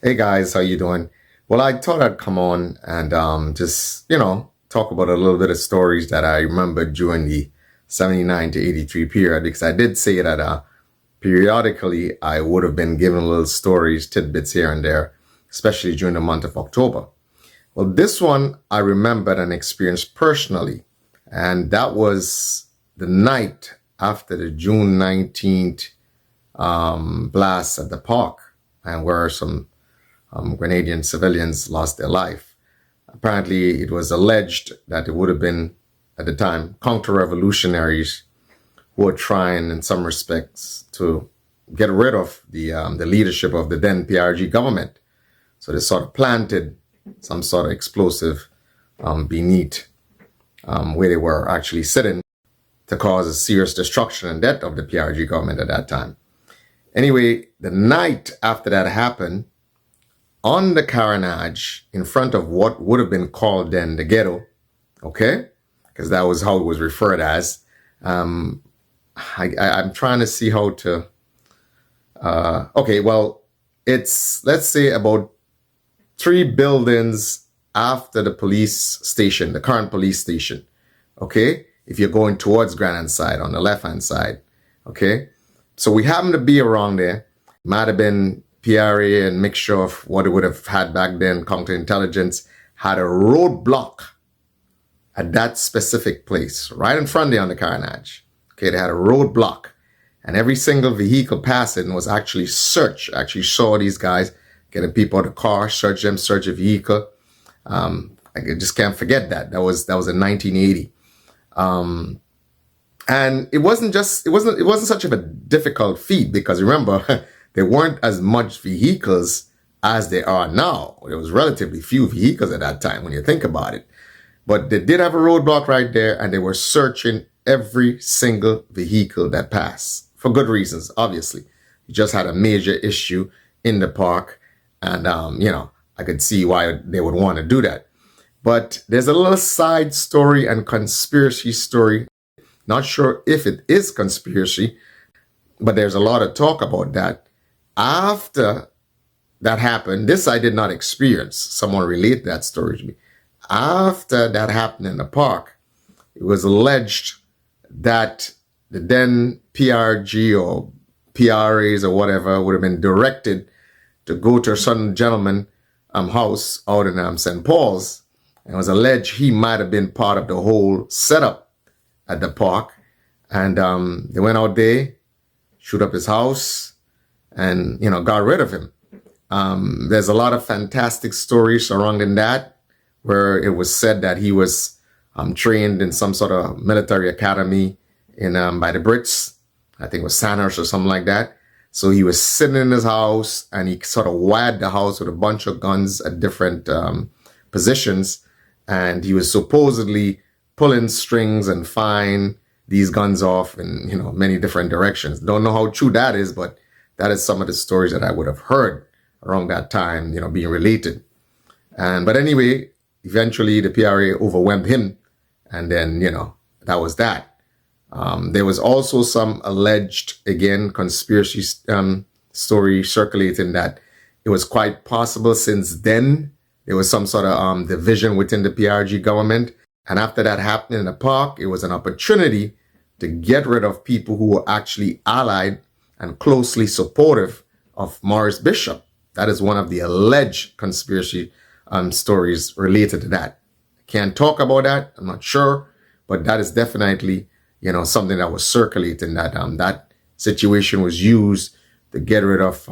Hey guys, how you doing? Well, I thought I'd come on and just, talk about a little bit of stories that I remember during the 79 to 83 period because I did say that periodically I would have been given little stories, tidbits here and there, especially during the month of October. Well, this one I remembered and experienced personally, and that was the night after the June 19th blast at the park, and where some Grenadian civilians lost their life. Apparently, it was alleged that it would have been, at the time, counter-revolutionaries who were trying, in some respects, to get rid of the leadership of the then PRG government. So they sort of planted some sort of explosive beneath where they were actually sitting to cause a serious destruction and death of the PRG government at that time. Anyway, the night after that happened, on the carnage in front of what would have been called then the ghetto, okay? Because that was how it was referred as. Um, I'm trying to see how to. Okay, well, it's, let's say, about three buildings after the police station, the current police station, okay? If you're going towards Grenada side on the left hand side, okay? So we happen to be around there. Might have been PRA and mixture of what it would have had back then, counterintelligence, had a roadblock at that specific place, right in front there on the carnage. Okay, they had a roadblock, and every single vehicle passing was actually searched. Actually saw these guys getting people out of the car, search them, search a vehicle. I just can't forget that. That was in 1980. And it wasn't such of a difficult feat because remember, there weren't as much vehicles as there are now. There was relatively few vehicles at that time when you think about it. But they did have a roadblock right there, and they were searching every single vehicle that passed for good reasons, obviously. You just had a major issue in the park, and I could see why they would want to do that. But there's a little side story and conspiracy story. Not sure if it is conspiracy, but there's a lot of talk about that. After that happened, this I did not experience. Someone relayed that story to me. After that happened in the park, it was alleged that the then PRG or PRAs or whatever would have been directed to go to a certain gentleman house out in St. Paul's. And it was alleged he might have been part of the whole setup at the park. And they went out there, shoot up his house, and got rid of him. There's a lot of fantastic stories surrounding that, where it was said that he was trained in some sort of military academy in by the Brits. I think it was Sandhurst or something like that. So he was sitting in his house, and he sort of wired the house with a bunch of guns at different positions, and he was supposedly pulling strings and firing these guns off in many different directions. Don't know how true that is, but that is some of the stories that I would have heard around that time, being related. But anyway, eventually the PRA overwhelmed him, and then that was that. There was also some alleged, again, conspiracy story circulating that it was quite possible since then there was some sort of division within the PRG government. And after that happened in the park, it was an opportunity to get rid of people who were actually allied and closely supportive of Morris Bishop. That is one of the alleged conspiracy stories related to that. I can't talk about that. I'm not sure, but that is definitely something that was circulating, that that situation was used to get rid of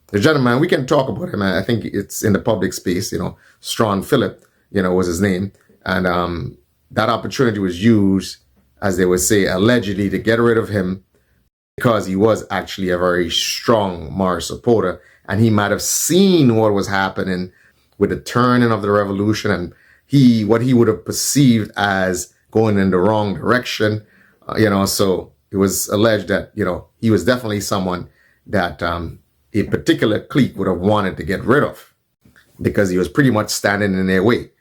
the gentleman. We can talk about him. I think it's in the public space. Strawn Phillip, was his name, and that opportunity was used, as they would say, allegedly, to get rid of him because he was actually a very strong Morris supporter, and he might have seen what was happening with the turning of the revolution and what he would have perceived as going in the wrong direction. So it was alleged that he was definitely someone that a particular clique would have wanted to get rid of because he was pretty much standing in their way.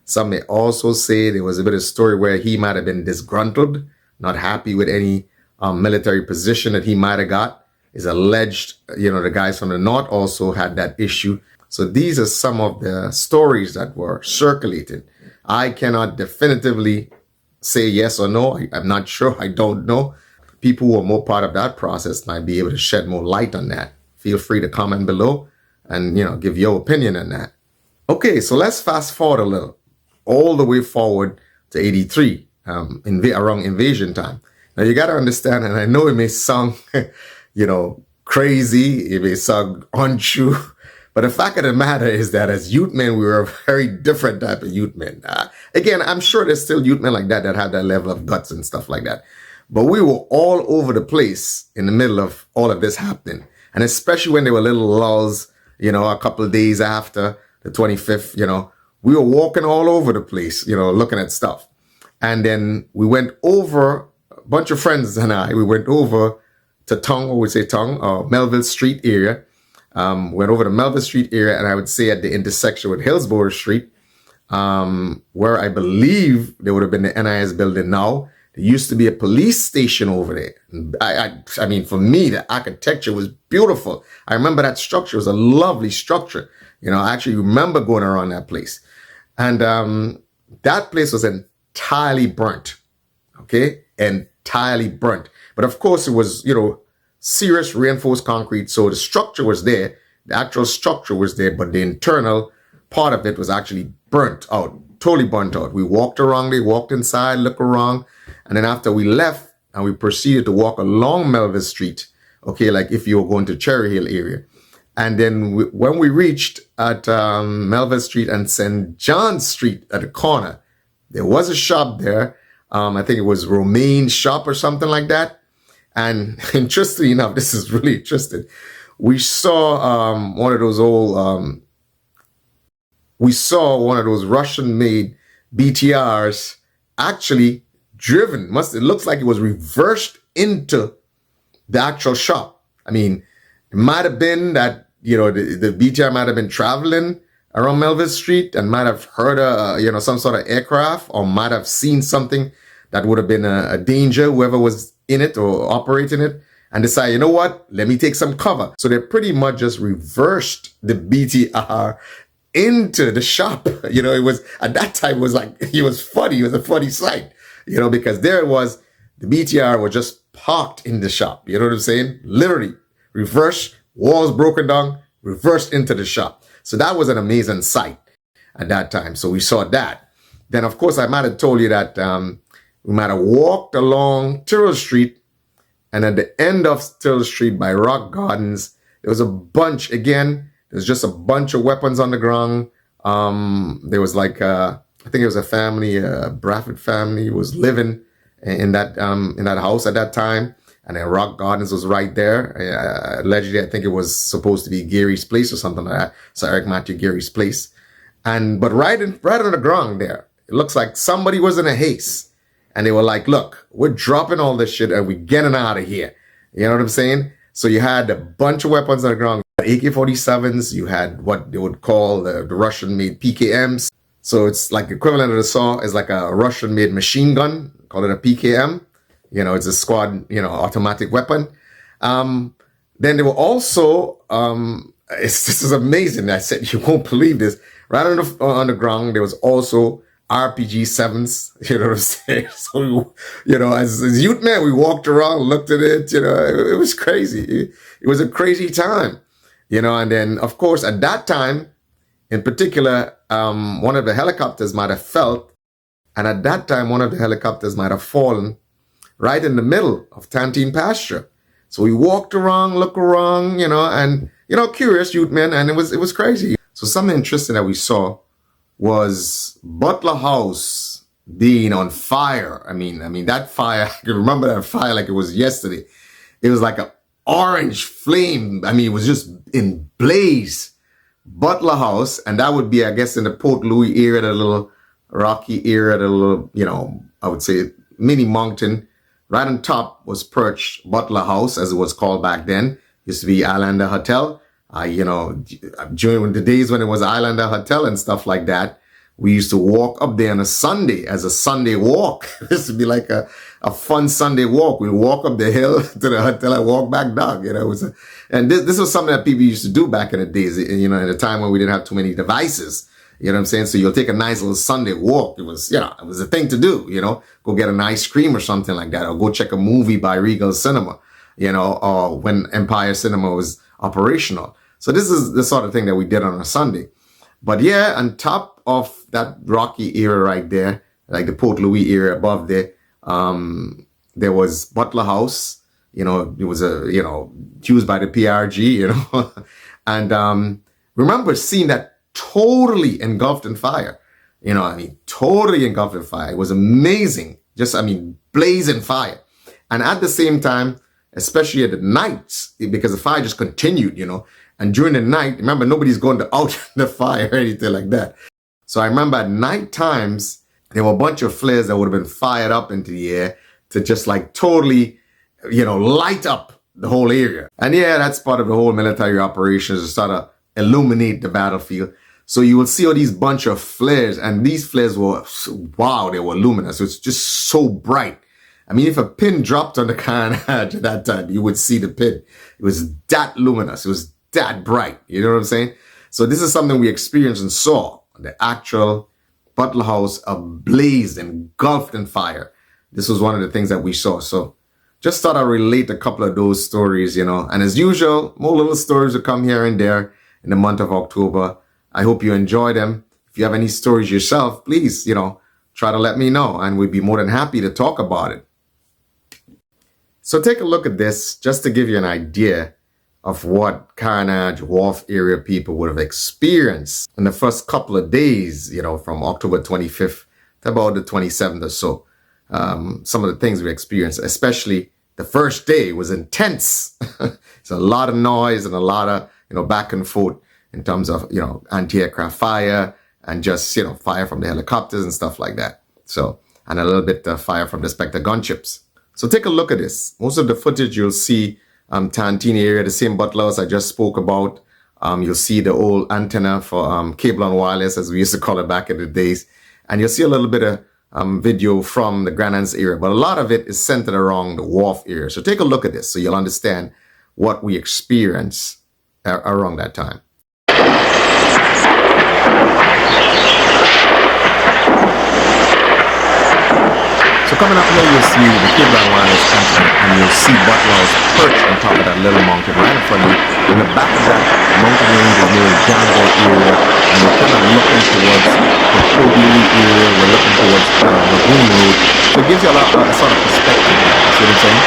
Some may also say there was a bit of story where he might have been disgruntled, not happy with any military position that he might have got. is alleged, the guys from the north also had that issue. So these are some of the stories that were circulated. I cannot definitively say yes or no. I'm not sure. I don't know. People who are more part of that process might be able to shed more light on that. Feel free to comment below and, give your opinion on that. Okay, so let's fast forward a little, all the way forward to 83, around invasion time. Now you got to understand, and I know it may sound, crazy, it may sound untrue, but the fact of the matter is that as youth men, we were a very different type of youth men. Again, I'm sure there's still youth men like that have that level of guts and stuff like that. But we were all over the place in the middle of all of this happening. And especially when there were little lulls, a couple of days after the 25th, we were walking all over the place, looking at stuff. And then we went over, a bunch of friends and we went over to Melville Street area. Went over to Melville Street area, and I would say at the intersection with Hillsborough Street, where I believe there would have been the NIS building now. There used to be a police station over there. I mean, for me, the architecture was beautiful. I remember that structure was a lovely structure. I actually remember going around that place. And that place was entirely burnt. Okay? Entirely burnt. But of course, it was, serious reinforced concrete. So the structure was there. The actual structure was there, but the internal part of it was actually burnt out. Totally burnt out. We walked around, they walked inside, looked around. And then after we left and we proceeded to walk along Melville Street, okay, like if you were going to Cherry Hill area. And then when we reached at Melville Street and St. John's Street at the corner, there was a shop there. I think it was Romaine Shop or something like that. And interestingly enough, this is really interesting. We saw one of those Russian-made BTRs actually driven. It looks like it was reversed into the actual shop. I mean, it might have been that, the BTR might have been traveling around Melville Street and might have heard some sort of aircraft, or might have seen something that would have been a danger, whoever was in it or operating it, and decide, you know what, let me take some cover. So they pretty much just reversed the BTR into the shop. It was, at that time, it was funny. It was a funny sight, because there it was, the BTR was just parked in the shop. You know what I'm saying? Literally reversed, walls broken down, reversed into the shop. So that was an amazing sight at that time. So we saw that. Then, of course, I might have told you that we might have walked along Tyrrell Street, and at the end of Tyrrell Street by Rock Gardens, there was a bunch, again, there's just a bunch of weapons on the ground. There was I think it was a family, a Bradford family was living in that house at that time. And then Rock Gardens was right there. Allegedly, I think it was supposed to be Gary's place or something like that. So Eric Matthew Gary's place. But right on the ground there, it looks like somebody was in a haste. And they were like, look, we're dropping all this shit and we're getting out of here. You know what I'm saying? So you had a bunch of weapons on the ground. AK-47s, you had what they would call the Russian-made PKMs. So it's like equivalent of the saw is like a Russian-made machine gun, call it a PKM. It's a squad, automatic weapon. Then there were also, this is amazing. I said, you won't believe this. Right on the ground, there was also RPG-7s, you know what I'm saying? So, as youth men, we walked around, looked at it, it was crazy. It was a crazy time, and then, of course, at that time, in particular, one of the helicopters might have fell, and at that time, one of the helicopters might have fallen right in the middle of Tantine pasture. So we walked around, looked around, and, curious youth men, and it was crazy. So something interesting that we saw was Butler House being on fire. I mean that fire, I can remember that fire like it was yesterday. It was like an orange flame. It was just in blaze. Butler House, and that would be, I guess, in the Port Louis area, the little rocky area, the little, I would say mini mountain. Right on top was perched Butler House, as it was called back then. Used to be Islander Hotel. During the days when it was Islander Hotel and stuff like that, we used to walk up there on a Sunday as a Sunday walk. This would be like a a fun Sunday walk. We walk up the hill to the hotel and walk back down. You know, and this was something that people used to do back in the days, you know, at a time when we didn't have too many devices. You know what I'm saying? So you'll take a nice little Sunday walk. It was, you know, it was a thing to do, you know, go get an ice cream or something like that, or go check a movie by Regal Cinema, you know, or when Empire Cinema was operational. So this is the sort of thing that we did on a Sunday. But yeah, on top of that rocky area right there, like the Port Louis area above there, there was Butler House. You know, it was used by the PRG, you know, and remember seeing that totally engulfed in fire. You know, I mean, totally engulfed in fire. It was amazing. Just, I mean, blazing fire. And at the same time, especially at the nights, because the fire just continued, you know, and during the night, remember, nobody's going out the fire or anything like that. So I remember at night times, there were a bunch of flares that would have been fired up into the air to just like totally, you know, light up the whole area. And yeah, that's part of the whole military operations to sort of illuminate the battlefield. So you will see all these bunch of flares, and these flares were, wow, they were luminous. It was just so bright. I mean, if a pin dropped on the carnage at that time, you would see the pin. It was that luminous. It was that bright. You know what I'm saying? So this is something we experienced and saw. The actual Butler House ablaze, engulfed in fire. This was one of the things that we saw. So just thought I'd relate a couple of those stories, you know. And as usual, more little stories will come here and there in the month of October. I hope you enjoy them. If you have any stories yourself, please, you know, try to let me know, and we'd be more than happy to talk about it. So take a look at this just to give you an idea of what Carnage Wharf area people would have experienced in the first couple of days, you know, from October 25th to about the 27th or so. Some of the things we experienced, especially the first day, was intense. It's a lot of noise and a lot of, you know, back and forth in terms of, you know, anti-aircraft fire and just, you know, fire from the helicopters and stuff like that. So, and a little bit of fire from the Spectre gunships. So take a look at this. Most of the footage you'll see Tantini area, the same Butler House I just spoke about. You'll see the old antenna for cable and wireless, as we used to call it back in the days. And you'll see a little bit of video from the Grenadian area, but a lot of it is centered around the Wharf area. So take a look at this so you'll understand what we experienced around that time. So coming up here, you'll see the cable and wireless antenna, and you'll see Butler House perched on top of that little mountain right in front of you. In the back of that mountain range is near Django area, and we're kind of looking towards the Kobe area. We're looking towards Lagoon Road. So it gives you a sort of perspective. See what I'm saying?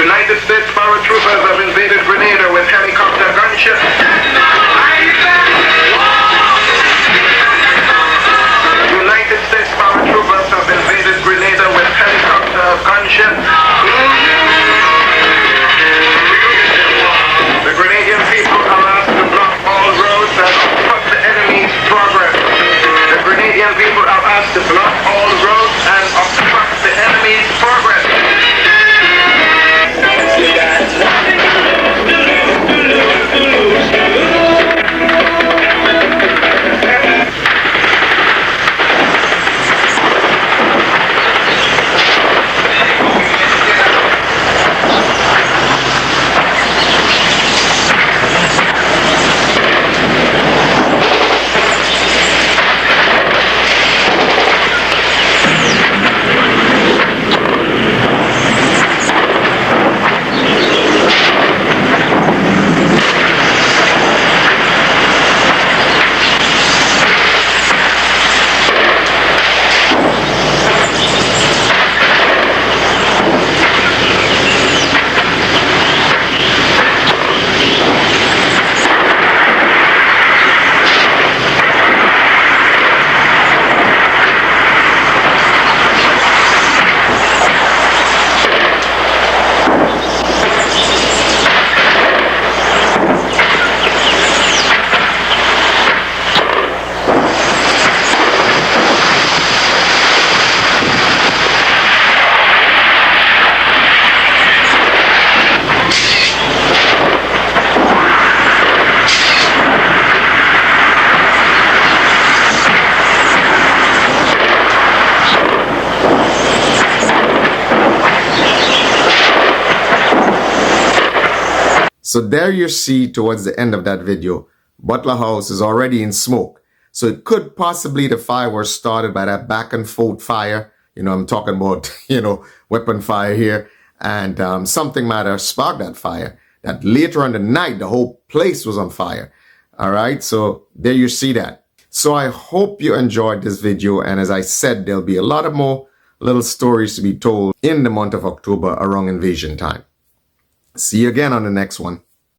United States paratroopers have invaded Grenada with helicopter gunships. United States paratroopers have invaded Grenada with helicopter gunships. The Grenadian people are asked to block all roads and obstruct the enemy's progress. The So there you see towards the end of that video, Butler House is already in smoke. So it could possibly the fire was started by that back and forth fire. You know, I'm talking about, weapon fire here. And something might have sparked that fire. That later on the night, the whole place was on fire. All right. So there you see that. So I hope you enjoyed this video. And as I said, there'll be a lot of more little stories to be told in the month of October around invasion time. See you again on the next one.